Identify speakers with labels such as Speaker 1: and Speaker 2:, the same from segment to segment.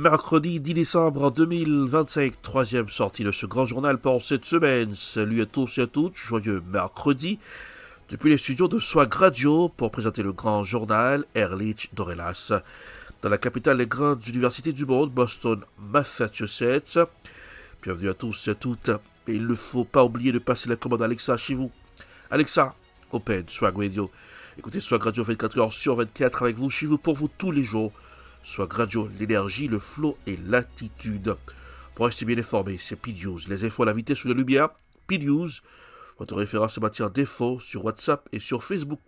Speaker 1: Mercredi 10 décembre 2025, troisième sortie de ce grand journal pour cette semaine. Salut à tous et à toutes, joyeux mercredi. Depuis les studios de Swag Radio pour présenter le grand journal Ehrlich Dorelas. Dans la capitale des grandes universités du monde, Boston, Massachusetts. Bienvenue à tous et à toutes. Et il ne faut pas oublier de passer la commande Alexa chez vous. Alexa, open Swag Radio. Écoutez Swag Radio 24 heures sur 24 avec vous, chez vous, pour vous tous les jours. Swag Radio, l'énergie, le flow et l'attitude. Pour rester bien informé, c'est P-News. Les infos à la vitesse ou la lumière, P-News. Votre référence en matière d'infos sur WhatsApp et sur Facebook.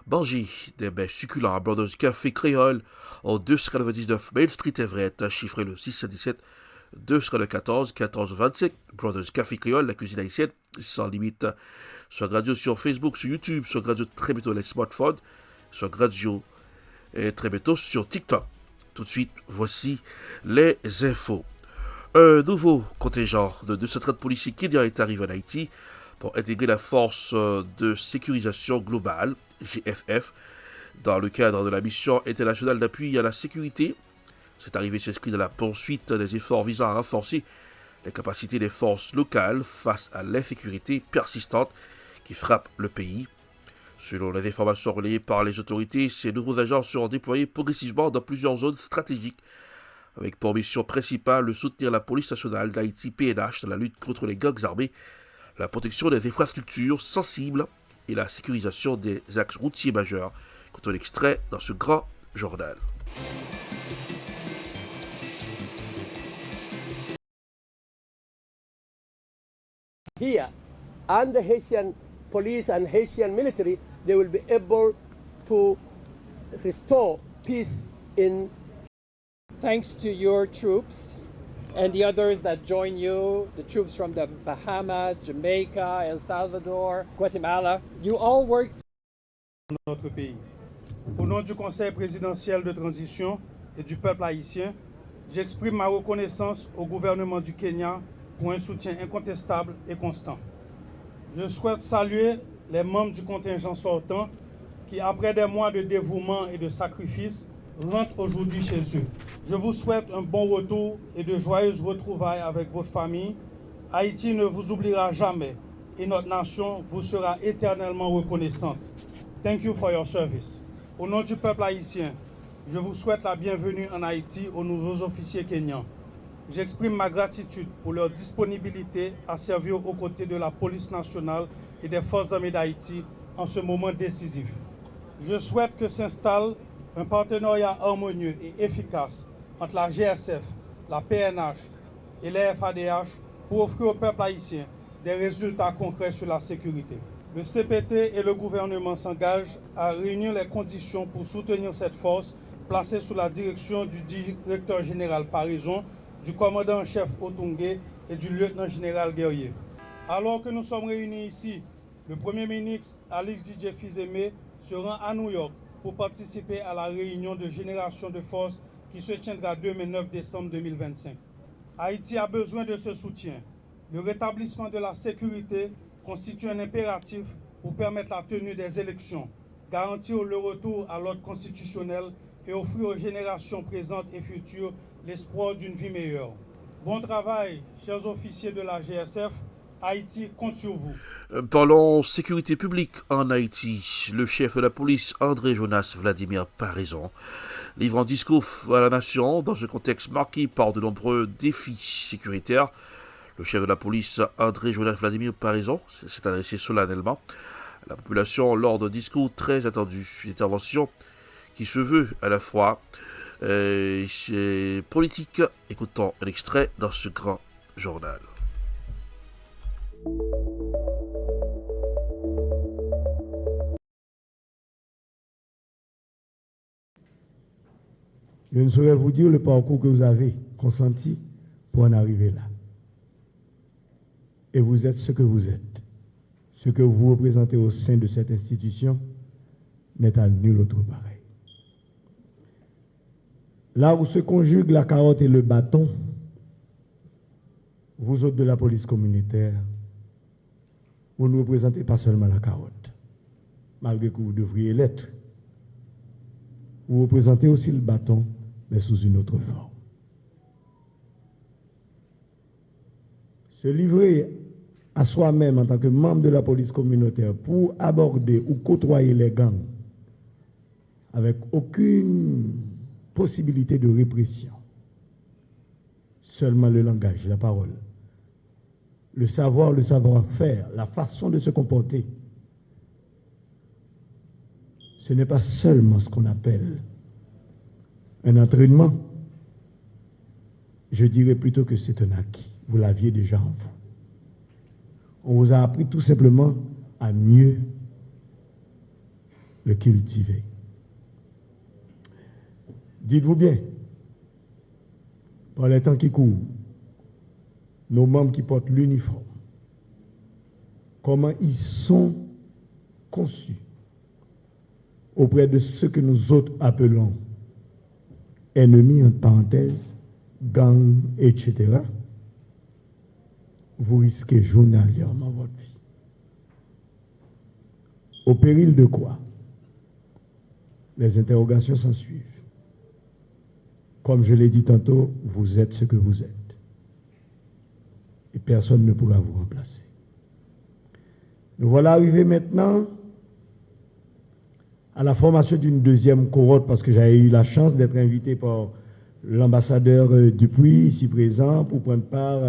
Speaker 1: Banji, des bains succulents à Brothers Café Créole, au 299 Main Street Everett, chiffré le 617 214 1425. Brothers Café Créole, la cuisine haïtienne, sans limite. Swag Radio sur Facebook, sur YouTube, Swag Radio très bientôt les smartphones, Swag Radio et très bientôt sur TikTok. Tout de suite, voici les infos. Un nouveau contingent de 230 policiers kenyans est arrivé en Haïti pour intégrer la force de sécurisation globale, GFF, dans le cadre de la mission internationale d'appui à la sécurité. Cette arrivée s'inscrit dans la poursuite des efforts visant à renforcer les capacités des forces locales face à l'insécurité persistante qui frappe le pays. Selon les informations relayées par les autorités, ces nouveaux agents seront déployés progressivement dans plusieurs zones stratégiques, avec pour mission principale de soutenir la police nationale d'Haïti PNH dans la lutte contre les gangs armés, la protection des infrastructures sensibles et la sécurisation des axes routiers majeurs, qu'ont extrait dans ce grand journal.
Speaker 2: Here, and the Haitian police and Haitian military, they will be able to restore peace in.
Speaker 3: Thanks to your troops and the others that join you, the troops from the Bahamas, Jamaica, El Salvador, Guatemala, you all work
Speaker 4: dans notre pays. Au nom du Conseil présidentiel de transition et du peuple haïtien, j'exprime ma reconnaissance au gouvernement du Kenya pour un soutien incontestable et constant. Je souhaite saluer les membres du contingent sortant qui, après des mois de dévouement et de sacrifice, rentrent aujourd'hui chez eux. Je vous souhaite un bon retour et de joyeuses retrouvailles avec votre famille. Haïti ne vous oubliera jamais et notre nation vous sera éternellement reconnaissante. Thank you for your service. Au nom du peuple haïtien, je vous souhaite la bienvenue en Haïti aux nouveaux officiers kenyans. J'exprime ma gratitude pour leur disponibilité à servir aux côtés de la police nationale et des forces armées d'Haïti en ce moment décisif. Je souhaite que s'installe un partenariat harmonieux et efficace entre la GSF, la PNH et les FADH pour offrir au peuple haïtien des résultats concrets sur la sécurité. Le CPT et le gouvernement s'engagent à réunir les conditions pour soutenir cette force placée sous la direction du directeur général Parison, du commandant en chef Otungue et du lieutenant-général Guerrier. Alors que nous sommes réunis ici, le Premier ministre Alex Didier Fils-Aimé se rend à New York pour participer à la réunion de génération de force qui se tiendra demain 9 décembre 2025. Haïti a besoin de ce soutien. Le rétablissement de la sécurité constitue un impératif pour permettre la tenue des élections, garantir le retour à l'ordre constitutionnel et offrir aux générations présentes et futures l'espoir d'une vie meilleure. Bon travail, chers officiers de la GSF. Haïti compte sur vous.
Speaker 1: Parlons sécurité publique en Haïti. Le chef de la police, André Jonas Vladimir Parison, livre un discours à la nation dans un contexte marqué par de nombreux défis sécuritaires. Le chef de la police, André Jonas Vladimir Parison, s'est adressé solennellement à la population lors d'un discours très attendu. Une intervention qui se veut à la fois politique. Écoutons un extrait dans ce grand journal.
Speaker 5: Je ne saurais vous dire le parcours que vous avez consenti pour en arriver là. Et vous êtes ce que vous êtes. Ce que vous représentez au sein de cette institution n'est à nul autre pareil. Là où se conjuguent la carotte et le bâton, vous autres de la police communautaire, vous ne représentez pas seulement la carotte, malgré que vous devriez l'être. Vous représentez aussi le bâton, mais sous une autre forme. se livrer à soi-même en tant que membre de la police communautaire pour aborder ou côtoyer les gangs avec aucune possibilité de répression. Seulement le langage, la parole, le savoir-faire, la façon de se comporter. Ce n'est pas seulement ce qu'on appelle un entraînement. Je dirais plutôt que c'est un acquis. Vous l'aviez déjà en vous. On vous a appris tout simplement à mieux le cultiver. Dites-vous bien, par les temps qui courent, nos membres qui portent l'uniforme, comment ils sont conçus auprès de ce que nous autres appelons ennemis, entre parenthèses, gangs, etc., vous risquez journalièrement votre vie. Au péril de quoi? Les interrogations s'en suivent. Comme je l'ai dit tantôt, vous êtes ce que vous êtes. Et personne ne pourra vous remplacer. Nous voilà arrivés maintenant à la formation d'une deuxième cohorte, parce que j'avais eu la chance d'être invité par l'ambassadeur Dupuis, ici présent, pour prendre part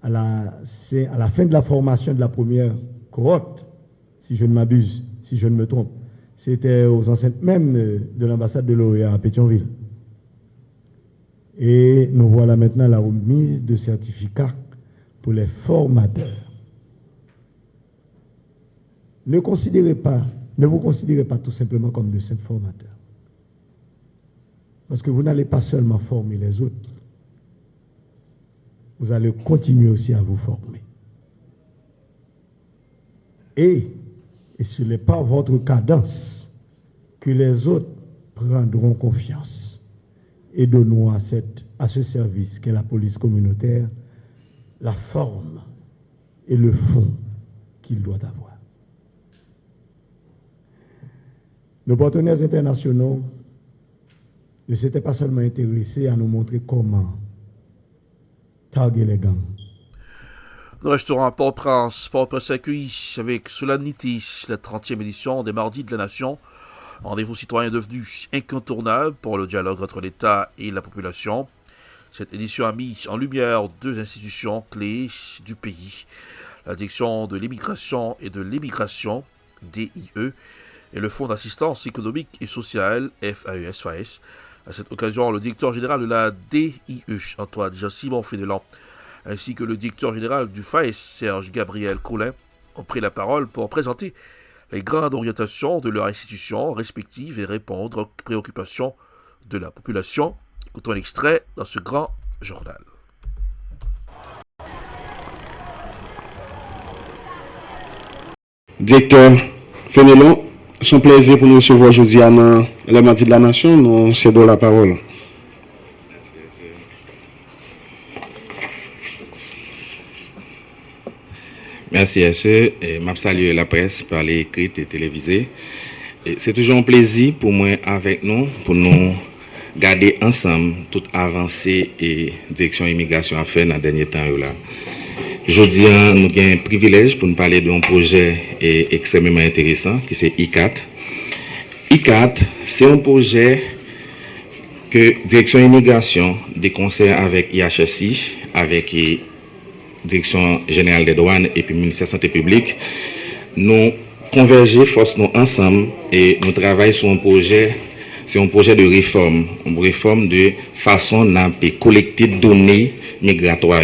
Speaker 5: à la fin de la formation de la première cohorte, si je ne m'abuse, si je ne me trompe. C'était aux enceintes même de l'ambassade de l'OEA à Pétionville. Et nous voilà maintenant à la remise de certificats pour les formateurs. Ne vous considérez pas tout simplement comme de simples formateurs. Parce que vous n'allez pas seulement former les autres, vous allez continuer aussi à vous former. Et ce n'est pas votre cadence que les autres prendront confiance et donneront à ce service qu'est la police communautaire la forme et le fond qu'il doit avoir. Nos partenaires internationaux ne s'étaient pas seulement intéressés à nous montrer comment targuer les gangs.
Speaker 1: Nous resterons à Port-au-Prince. Port-au-Prince accueille avec solennité la 30e édition des Mardis de la Nation. Rendez-vous citoyen devenu incontournable pour le dialogue entre l'État et la population. Cette édition a mis en lumière deux institutions clés du pays. La Direction de l'immigration et de l'émigration, DIE, et le Fonds d'assistance économique et sociale, FAES. À cette occasion, le directeur général de la DIE, Antoine Jean-Simon Fénélan, ainsi que le directeur général du FAES, Serge Gabriel Collin, ont pris la parole pour présenter les grandes orientations de leurs institutions respectives et répondre aux préoccupations de la population. Écoutons l'extrait dans ce grand journal.
Speaker 6: Directeur Fénélan, c'est un plaisir pour nous recevoir aujourd'hui à la Mardi de la Nation. Nous cédons la parole.
Speaker 7: Merci SE, et m'a salué la presse par les écrites et télévisées. C'est toujours un plaisir pour moi avec nous, pour nous garder ensemble toute avancée et direction immigration à faire dans le dernier temps. Aujourd'hui, nous avons un privilège pour nous parler d'un projet extrêmement intéressant qui c'est I4. I4, c'est un projet que direction immigration, des conseils avec IHSI, avec Direction générale des douanes et puis ministère de la santé publique, nous converger, force nous ensemble et nous travaillons sur un projet, c'est un projet de réforme, une réforme de façon de collecter données migratoires.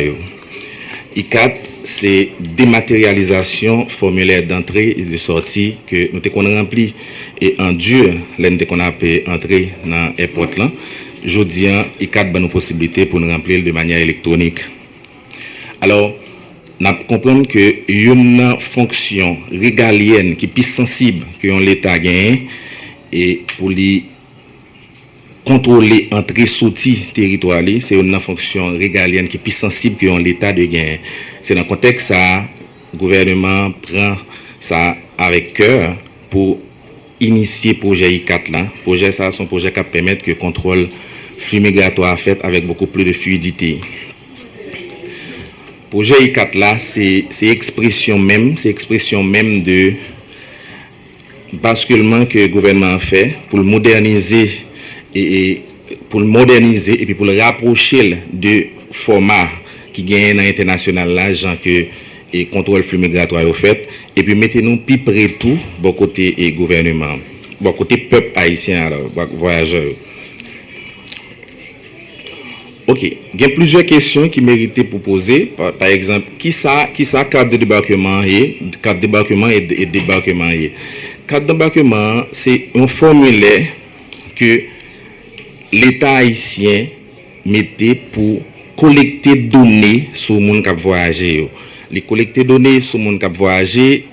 Speaker 7: I4, c'est dématérialisation formulaire d'entrée et de sortie que nous avons rempli et en dur, l'année qu'on a pu entrer dans l'airport là. Aujourd'hui, I4 a une possibilité pour nous remplir de manière électronique. Alors, nous comprenons que une fonction régalienne qui est plus sensible que l'État a gagné et pour les contrôler entrée-sortie territoire, c'est une fonction régalienne qui est plus sensible que l'État de gagner. C'est dans le contexte ça, le gouvernement prend ça avec cœur pour initier le projet I4 là. Le projet ça, c'est un projet qui permet que le contrôle flux migratoire fait avec beaucoup plus de fluidité. projet I4 là, c'est expression même de basculement que le gouvernement a fait pour le moderniser et puis pour le rapprocher de format qui gagne dans l'international là, genre que et contrôle flux migratoire au fait, et puis mettez-nous plus près tout bon côté et gouvernement, bon côté peuple haïtien alors voyageurs. Ok, il y a plusieurs questions qui méritaient pour poser. Par exemple, qui ça carte de débarquement et débarquement. Carte de débarquement, c'est un formulaire que l'État haïtien mettait pour collecter données sur le monde qui a voyagé. Les collecter données sur le monde qui a voyagé,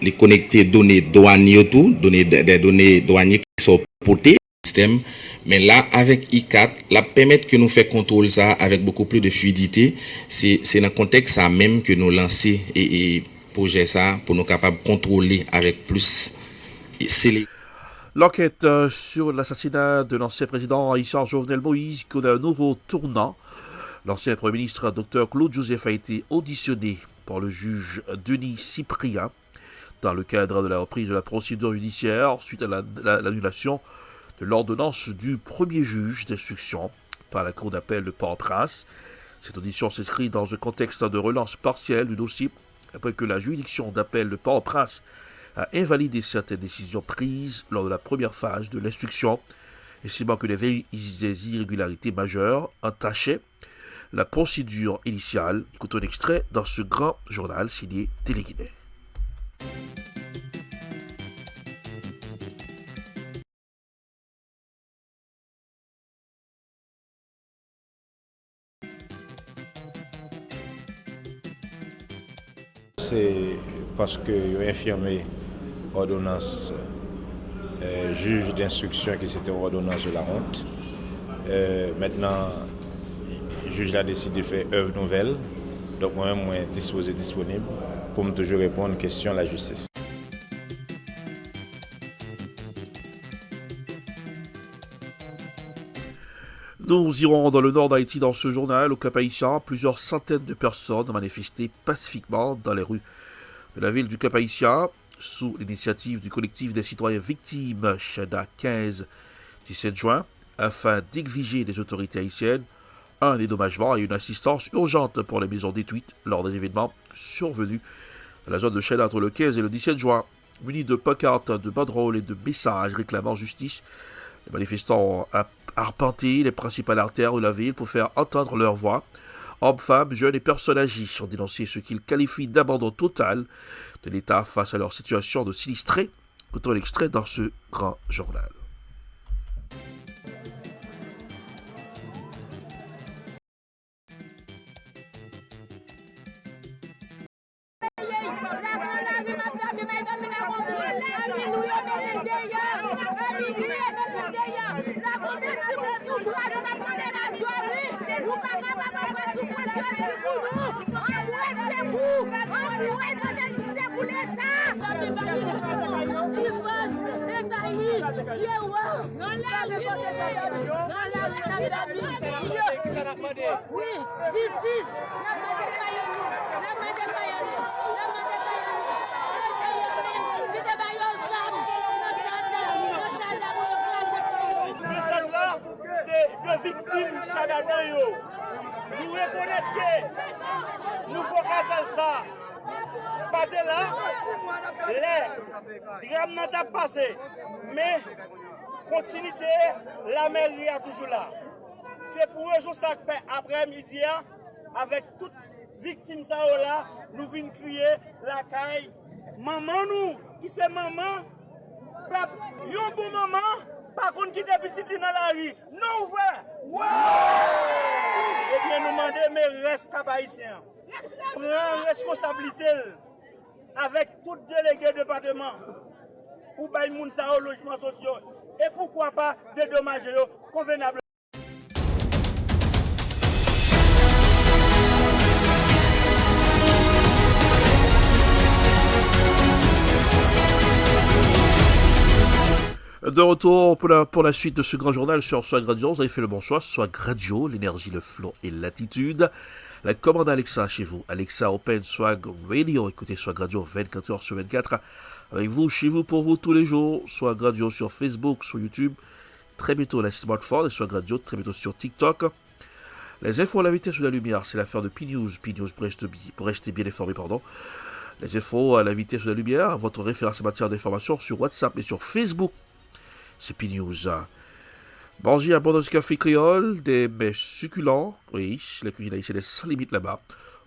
Speaker 7: les connecter données douanières, des données douanières qui sont portées au système. Mais là, avec I4, la permettre que nous fassions contrôle ça avec beaucoup plus de fluidité, c'est dans le contexte ça même que nous lançons et projet ça pour nous capables de contrôler avec plus.
Speaker 1: L'enquête sur l'assassinat de l'ancien président haïtien Jovenel Moïse connaît un nouveau tournant. L'ancien Premier ministre Dr Claude Joseph a été auditionné par le juge Denis Cyprien dans le cadre de la reprise de la procédure judiciaire suite à l'annulation de l'ordonnance du premier juge d'instruction par la Cour d'appel de Port-au-Prince. Cette audition s'inscrit dans un contexte de relance partielle du dossier après que la juridiction d'appel de Port-au-Prince a invalidé certaines décisions prises lors de la première phase de l'instruction, estimant que des irrégularités majeures entachaient la procédure initiale. Écoutons un extrait dans ce grand journal signé Téléguinée.
Speaker 8: C'est parce que j'ai infirmé l'ordonnance juge d'instruction qui c'était une ordonnance de la honte. Maintenant, le juge a décidé de faire œuvre nouvelle. Donc moi-même, je suis disponible pour me toujours répondre aux questions de la justice.
Speaker 1: Nous irons dans le nord d'Haïti dans ce journal. Au Cap Haïtien, plusieurs centaines de personnes ont manifesté pacifiquement dans les rues de la ville du Cap Haïtien sous l'initiative du collectif des citoyens victimes Chada 15-17 juin afin d'exiger des autorités haïtiennes un dédommagement et une assistance urgente pour les maisons détruites lors des événements survenus dans la zone de Chada entre le 15 et le 17 juin. Munis de pancartes, de banderoles et de messages réclamant justice, les manifestants ont arpenté les principales artères de la ville pour faire entendre leur voix. Hommes, femmes, jeunes et personnes âgées ont dénoncé ce qu'ils qualifient d'abandon total de l'État face à leur situation de sinistrés. Écoutons l'extrait dans ce grand journal.
Speaker 9: Oui, justice.
Speaker 10: Le message là, c'est de victimes Chadadan. Nous reconnaissons que nous faut qu'attendre ça. Pas de là, les drames n'ont pas passé. Mais continuité, la mairie est toujours là. C'est pour eux ça que après-midi, avec toutes victimes ça là, nous venons crier la caille. Maman nous, qui c'est maman, yon bon maman, par contre qui est petit dans la rue, non ouais. Eh bien nous demandons mais reste haïtien. Prends responsabilité avec tout délégué département pour bailler moun sa au logement social et pourquoi pas dédommager convenable.
Speaker 1: De retour pour la suite de ce grand journal sur Swag Radio. Vous avez fait le bon choix. Swag Radio, l'énergie, le flot et l'attitude. La commande Alexa chez vous. Alexa Open Swag Radio. Écoutez Swag Radio 24h sur 24. Avec vous, chez vous, pour vous, tous les jours. Swag Radio sur Facebook, sur YouTube. Très bientôt la smartphone et Swag Radio. Très bientôt sur TikTok. Les infos à la vitesse de la lumière, c'est l'affaire de P-News. P-News pour rester bien informé, pardon. Les infos à la vitesse de la lumière, votre référence en matière d'information sur WhatsApp et sur Facebook. C'est P-News. Manger à bord de café créole, des mets succulents. Oui, la cuisine haïtienne est sans limite là-bas.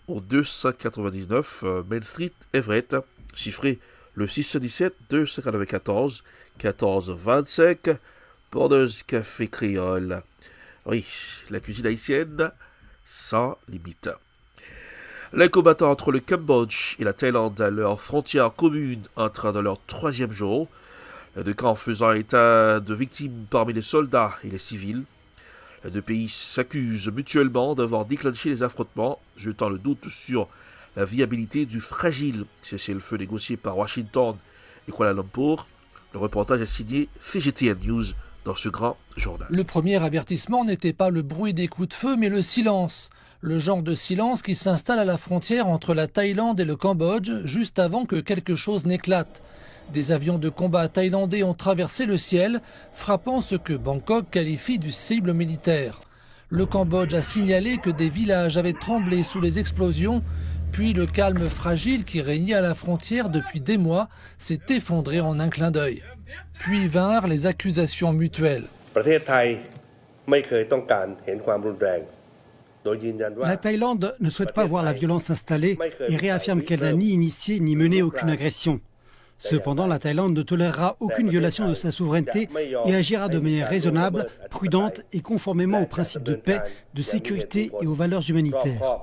Speaker 1: Au 299 Main Street, Everett. Chiffré le 617 294 1425. Bordeuse Café Créole. Oui, la cuisine haïtienne sans limite. Les combattants entre le Cambodge et la Thaïlande à leur frontière commune entrent dans leur 3e jour. Les deux camps faisant état de victimes parmi les soldats et les civils. Les deux pays s'accusent mutuellement d'avoir déclenché les affrontements, jetant le doute sur la viabilité du fragile cessez-le-feu négocié par Washington et Kuala Lumpur. Le reportage est signé CGTN News dans ce grand journal.
Speaker 11: Le premier avertissement n'était pas le bruit des coups de feu, mais le silence. Le genre de silence qui s'installe à la frontière entre la Thaïlande et le Cambodge juste avant que quelque chose n'éclate. Des avions de combat thaïlandais ont traversé le ciel, frappant ce que Bangkok qualifie de cible militaire. Le Cambodge a signalé que des villages avaient tremblé sous les explosions, puis le calme fragile qui régnait à la frontière depuis des mois s'est effondré en un clin d'œil. Puis vinrent les accusations mutuelles.
Speaker 12: La Thaïlande ne souhaite pas voir la violence s'installer et réaffirme qu'elle n'a ni initié ni mené aucune agression. Cependant, la Thaïlande ne tolérera aucune violation de sa souveraineté et agira de manière raisonnable, prudente et conformément aux principes de paix, de sécurité et aux valeurs humanitaires.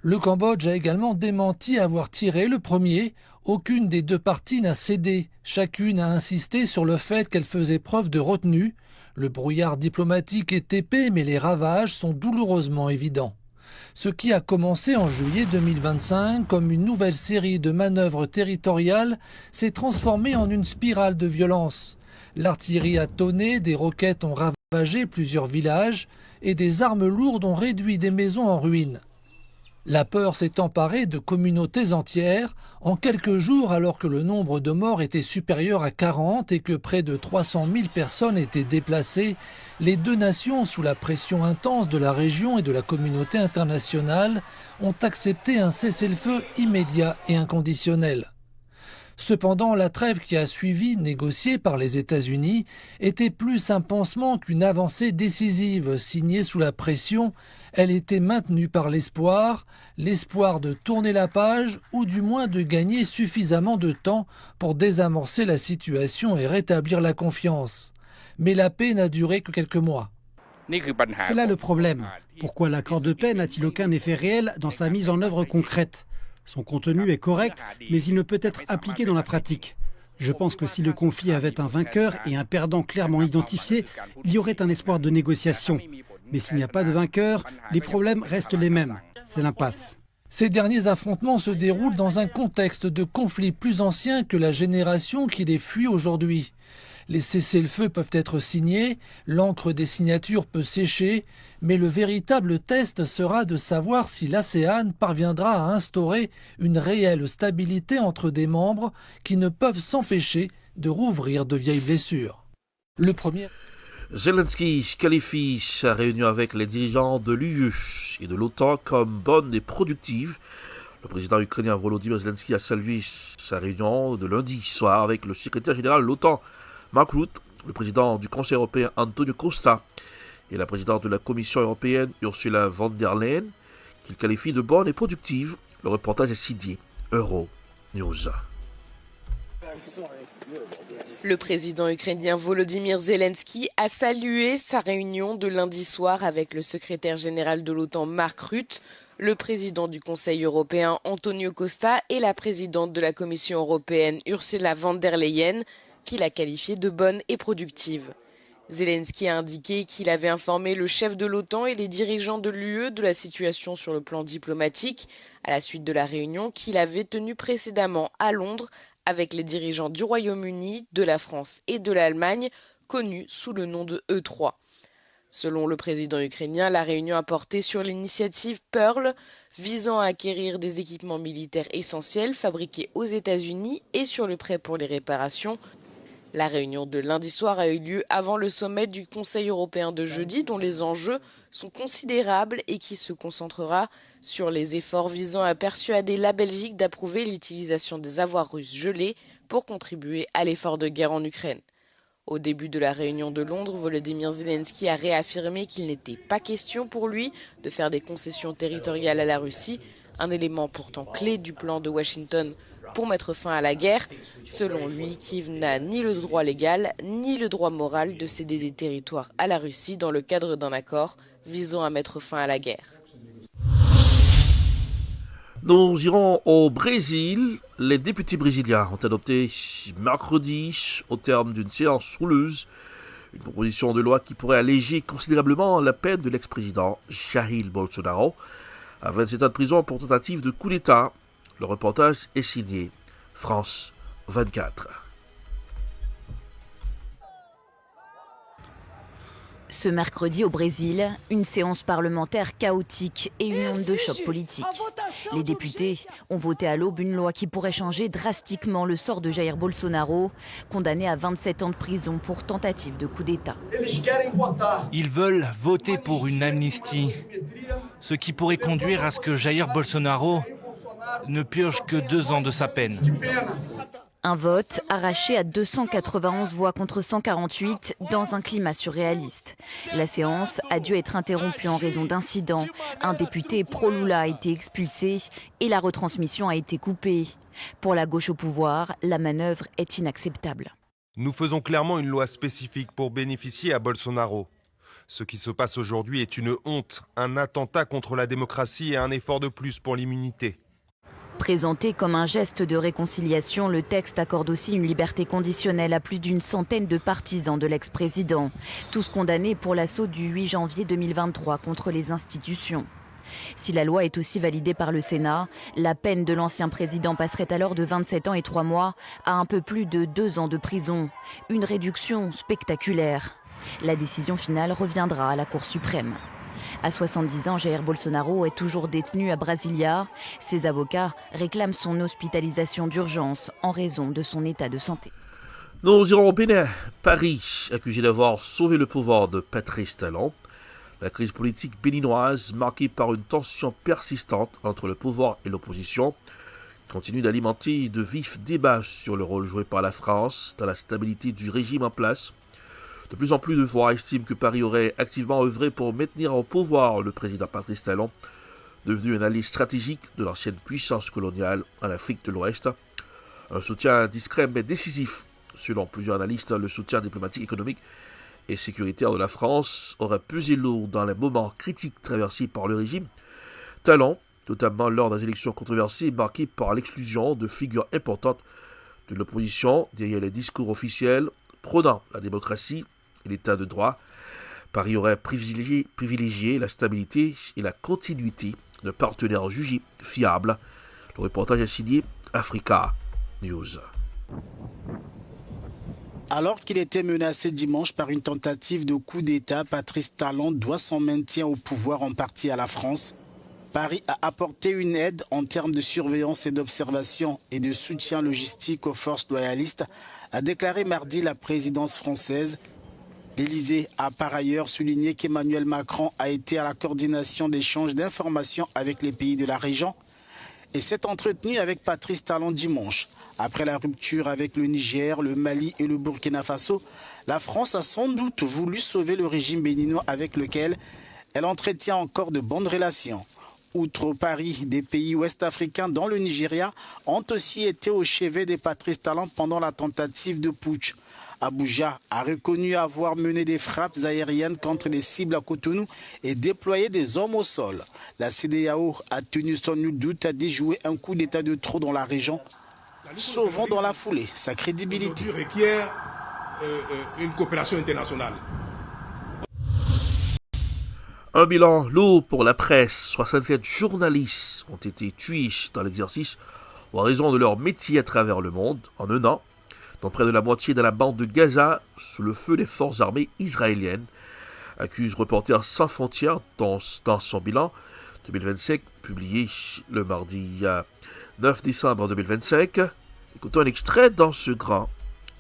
Speaker 11: Le Cambodge a également démenti avoir tiré le premier. Aucune des deux parties n'a cédé. Chacune a insisté sur le fait qu'elle faisait preuve de retenue. Le brouillard diplomatique est épais, mais les ravages sont douloureusement évidents. Ce qui a commencé en juillet 2025 comme une nouvelle série de manœuvres territoriales s'est transformé en une spirale de violence. L'artillerie a tonné, des roquettes ont ravagé plusieurs villages et des armes lourdes ont réduit des maisons en ruine. La peur s'est emparée de communautés entières. En quelques jours, alors que le nombre de morts était supérieur à 40 et que près de 300 000 personnes étaient déplacées, les deux nations, sous la pression intense de la région et de la communauté internationale, ont accepté un cessez-le-feu immédiat et inconditionnel. Cependant, la trêve qui a suivi, négociée par les États-Unis, était plus un pansement qu'une avancée décisive, signée sous la pression. Elle était maintenue par l'espoir de tourner la page ou du moins de gagner suffisamment de temps pour désamorcer la situation et rétablir la confiance. Mais la paix n'a duré que quelques mois.
Speaker 12: C'est là le problème. Pourquoi l'accord de paix n'a-t-il aucun effet réel dans sa mise en œuvre concrète ? Son contenu est correct, mais il ne peut être appliqué dans la pratique. Je pense que si le conflit avait un vainqueur et un perdant clairement identifiés, il y aurait un espoir de négociation. Mais s'il n'y a pas de vainqueur, les problèmes restent les mêmes. C'est l'impasse.
Speaker 11: Ces derniers affrontements se déroulent dans un contexte de conflit plus ancien que la génération qui les fuit aujourd'hui. Les cessez-le-feu peuvent être signés, l'encre des signatures peut sécher, mais le véritable test sera de savoir si l'ASEAN parviendra à instaurer une réelle stabilité entre des membres qui ne peuvent s'empêcher de rouvrir de vieilles blessures. Le premier...
Speaker 1: Zelensky qualifie sa réunion avec les dirigeants de l'UE et de l'OTAN comme bonne et productive. Le président ukrainien Volodymyr Zelensky a salué sa réunion de lundi soir avec le secrétaire général de l'OTAN, Mark Rutte, le président du Conseil européen Antonio Costa et la présidente de la Commission européenne Ursula von der Leyen, qu'il qualifie de bonne et productive. Le reportage est signé Euronews.
Speaker 13: Le président ukrainien Volodymyr Zelensky a salué sa réunion de lundi soir avec le secrétaire général de l'OTAN Mark Rutte, le président du Conseil européen Antonio Costa et la présidente de la Commission européenne Ursula von der Leyen, qu'il a qualifiée de bonne et productive. Zelensky a indiqué qu'il avait informé le chef de l'OTAN et les dirigeants de l'UE de la situation sur le plan diplomatique à la suite de la réunion qu'il avait tenue précédemment à Londres avec les dirigeants du Royaume-Uni, de la France et de l'Allemagne, connus sous le nom de E3. Selon le président ukrainien, la réunion a porté sur l'initiative Pearl, visant à acquérir des équipements militaires essentiels fabriqués aux États-Unis et sur le prêt pour les réparations. La réunion de lundi soir a eu lieu avant le sommet du Conseil européen de jeudi, dont les enjeux sont considérables et qui se concentrera sur les efforts visant à persuader la Belgique d'approuver l'utilisation des avoirs russes gelés pour contribuer à l'effort de guerre en Ukraine. Au début de la réunion de Londres, Volodymyr Zelensky a réaffirmé qu'il n'était pas question pour lui de faire des concessions territoriales à la Russie, un élément pourtant clé du plan de Washington pour mettre fin à la guerre. Selon lui, Kiev n'a ni le droit légal ni le droit moral de céder des territoires à la Russie dans le cadre d'un accord visant à mettre fin à la guerre.
Speaker 1: Nous irons au Brésil. Les députés brésiliens ont adopté mercredi, au terme d'une séance houleuse, une proposition de loi qui pourrait alléger considérablement la peine de l'ex-président Jair Bolsonaro à 27 ans de prison pour tentative de coup d'État. Le reportage est signé France 24.
Speaker 14: Ce mercredi au Brésil, une séance parlementaire chaotique et une onde de choc politique. Les députés ont voté à l'aube une loi qui pourrait changer drastiquement le sort de Jair Bolsonaro, condamné à 27 ans de prison pour tentative de coup d'État.
Speaker 15: Ils veulent voter pour une amnistie, ce qui pourrait conduire à ce que Jair Bolsonaro ne purge que 2 ans de sa peine.
Speaker 14: Un vote arraché à 291 voix contre 148 dans un climat surréaliste. La séance a dû être interrompue en raison d'incidents. Un député pro-Lula a été expulsé et la retransmission a été coupée. Pour la gauche au pouvoir, la manœuvre est inacceptable.
Speaker 16: Nous faisons clairement une loi spécifique pour bénéficier à Bolsonaro. Ce qui se passe aujourd'hui est une honte, un attentat contre la démocratie et un effort de plus pour l'immunité.
Speaker 14: Présenté comme un geste de réconciliation, le texte accorde aussi une liberté conditionnelle à plus d'une centaine de partisans de l'ex-président, tous condamnés pour l'assaut du 8 janvier 2023 contre les institutions. Si la loi est aussi validée par le Sénat, la peine de l'ancien président passerait alors de 27 ans et 3 mois à un peu plus de 2 ans de prison. Une réduction spectaculaire. La décision finale reviendra à la Cour suprême. À 70 ans, Jair Bolsonaro est toujours détenu à Brasilia. Ses avocats réclament son hospitalisation d'urgence en raison de son état de santé.
Speaker 1: Nous irons au Bénin. Paris, accusé d'avoir sauvé le pouvoir de Patrice Talon. La crise politique béninoise, marquée par une tension persistante entre le pouvoir et l'opposition, continue d'alimenter de vifs débats sur le rôle joué par la France dans la stabilité du régime en place. De plus en plus de voix estiment que Paris aurait activement œuvré pour maintenir au pouvoir le président Patrice Talon, devenu un allié stratégique de l'ancienne puissance coloniale en Afrique de l'Ouest. Un soutien discret mais décisif. Selon plusieurs analystes, le soutien diplomatique, économique et sécuritaire de la France aurait pesé lourd dans les moments critiques traversés par le régime. Talon, notamment lors des élections controversées marquées par l'exclusion de figures importantes de l'opposition derrière les discours officiels prônant la démocratie et l'état de droit. Paris aurait privilégié la stabilité et la continuité de partenaires jugés fiables. Le reportage est signé Africa News.
Speaker 17: Alors qu'il était menacé dimanche par une tentative de coup d'État, Patrice Talon doit son maintien au pouvoir en partie à la France. Paris a apporté une aide en termes de surveillance et d'observation et de soutien logistique aux forces loyalistes, a déclaré mardi la présidence française. L'Élysée a par ailleurs souligné qu'Emmanuel Macron a été à la coordination d'échanges d'informations avec les pays de la région et s'est entretenu avec Patrice Talon dimanche. Après la rupture avec le Niger, le Mali et le Burkina Faso, la France a sans doute voulu sauver le régime béninois avec lequel elle entretient encore de bonnes relations. Outre Paris, des pays ouest-africains dont le Nigeria ont aussi été au chevet de Patrice Talon pendant la tentative de putsch. Abuja a reconnu avoir mené des frappes aériennes contre des cibles à Cotonou et déployé des hommes au sol. La CEDEAO a tenu sans nul doute à déjouer un coup d'État de trop dans la région, sauvant dans la foulée sa crédibilité.
Speaker 18: Il requiert une coopération internationale.
Speaker 1: Un bilan lourd pour la presse. 67 journalistes ont été tués dans l'exercice en raison de leur métier à travers le monde en un an, dont près de la moitié dans la bande de Gaza, sous le feu des forces armées israéliennes, accuse Reporters sans frontières dans son bilan 2025, publié le mardi 9 décembre 2025. Écoutons un extrait dans ce grand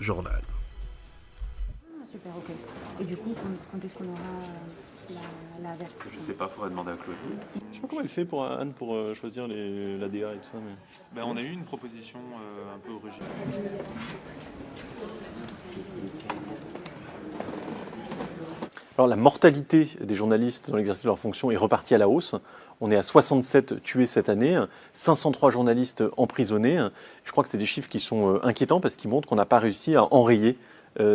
Speaker 1: journal.
Speaker 19: Super, ok. Et du coup, quand est-ce qu'on aura la version?
Speaker 20: Je sais pas, faudrait demander à Claude.
Speaker 21: Je sais pas comment elle fait pour Anne pour choisir la DA et tout ça. Mais...
Speaker 20: on a eu une proposition un peu originale.
Speaker 21: Alors la mortalité des journalistes dans l'exercice de leur fonction est repartie à la hausse. On est à 67 tués cette année, 503 journalistes emprisonnés. Je crois que c'est des chiffres qui sont inquiétants parce qu'ils montrent qu'on n'a pas réussi à enrayer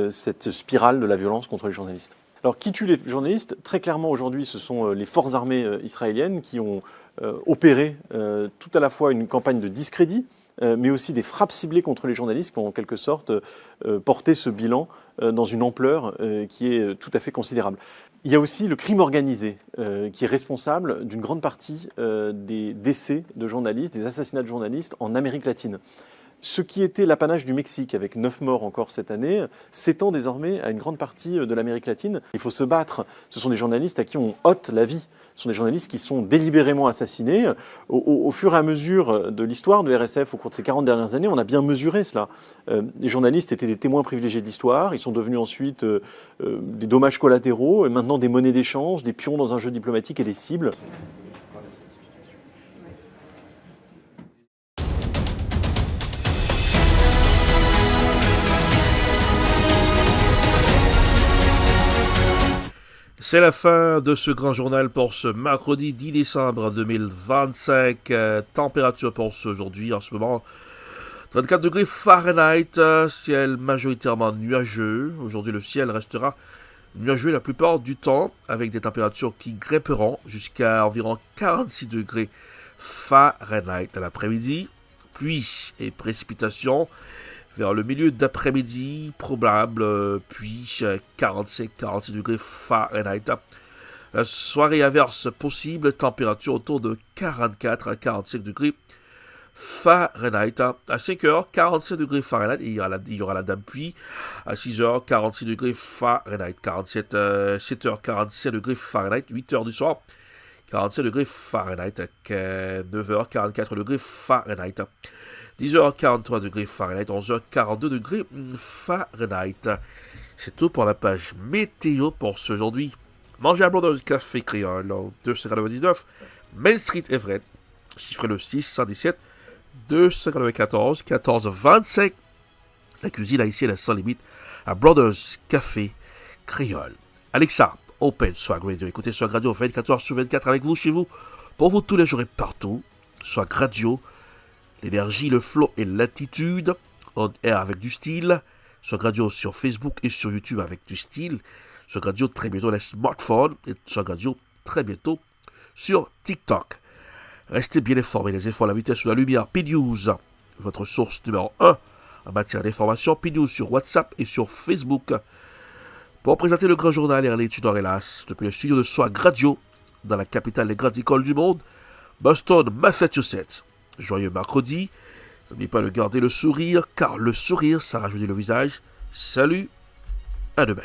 Speaker 21: cette spirale de la violence contre les journalistes. Alors qui tue les journalistes? Très clairement aujourd'hui ce sont les forces armées israéliennes qui ont opéré tout à la fois une campagne de discrédit, mais aussi des frappes ciblées contre les journalistes qui ont en quelque sorte porté ce bilan dans une ampleur qui est tout à fait considérable. Il y a aussi le crime organisé qui est responsable d'une grande partie des décès de journalistes, des assassinats de journalistes en Amérique latine. Ce qui était l'apanage du Mexique, avec 9 morts encore cette année, s'étend désormais à une grande partie de l'Amérique latine. Il faut se battre. Ce sont des journalistes à qui on ôte la vie. Ce sont des journalistes qui sont délibérément assassinés. Au fur et à mesure de l'histoire de RSF, au cours de ces 40 dernières années, on a bien mesuré cela. Les journalistes étaient des témoins privilégiés de l'histoire. Ils sont devenus ensuite des dommages collatéraux, et maintenant des monnaies d'échange, des pions dans un jeu diplomatique et des cibles.
Speaker 1: C'est la fin de ce grand journal pour ce mercredi 10 décembre 2025. Température pour aujourd'hui en ce moment 34 degrés Fahrenheit, ciel majoritairement nuageux. Aujourd'hui le ciel restera nuageux la plupart du temps avec des températures qui grimperont jusqu'à environ 46 degrés Fahrenheit à l'après-midi. Pluie et précipitations vers le milieu d'après-midi, probable, puis 45-46 degrés Fahrenheit. La soirée averse possible, température autour de 44 à 45 degrés Fahrenheit. À 5h, 45 degrés Fahrenheit, il y aura la dame pluie. À 6h, 46 degrés Fahrenheit. 7h, 45 degrés Fahrenheit. 8h du soir, 45 degrés Fahrenheit. 9h, 44 degrés Fahrenheit. 10h, 43 degrés Fahrenheit, 11h, 42 degrés Fahrenheit. C'est tout pour la page météo pour ce aujourd'hui. Mangez à Brothers Café Créole, 299 Main Street Everett, chiffre le 617 294 1425. La cuisine haïtienne sans limite à Brothers Café Créole. Alexa, Open Swag Radio. Écoutez Swag Radio 24h/24 avec vous, chez vous, pour vous tous les jours et partout. Swag Radio. L'énergie, le flow et l'attitude. On air avec du style. Swag Radio sur Facebook et sur YouTube avec du style. Swag Radio très bientôt les smartphones. Et Swag Radio très bientôt sur TikTok. Restez bien informés. Les infos à la vitesse de la lumière. PNews, votre source numéro 1 en matière d'information. PNews sur WhatsApp et sur Facebook. Pour présenter le grand journal et l'étude en hélas depuis le studio de Swag Radio dans la capitale des grandes écoles du monde, Boston, Massachusetts. Joyeux mercredi. N'oubliez pas de garder le sourire, car le sourire, ça rajeunit le visage. Salut, à demain.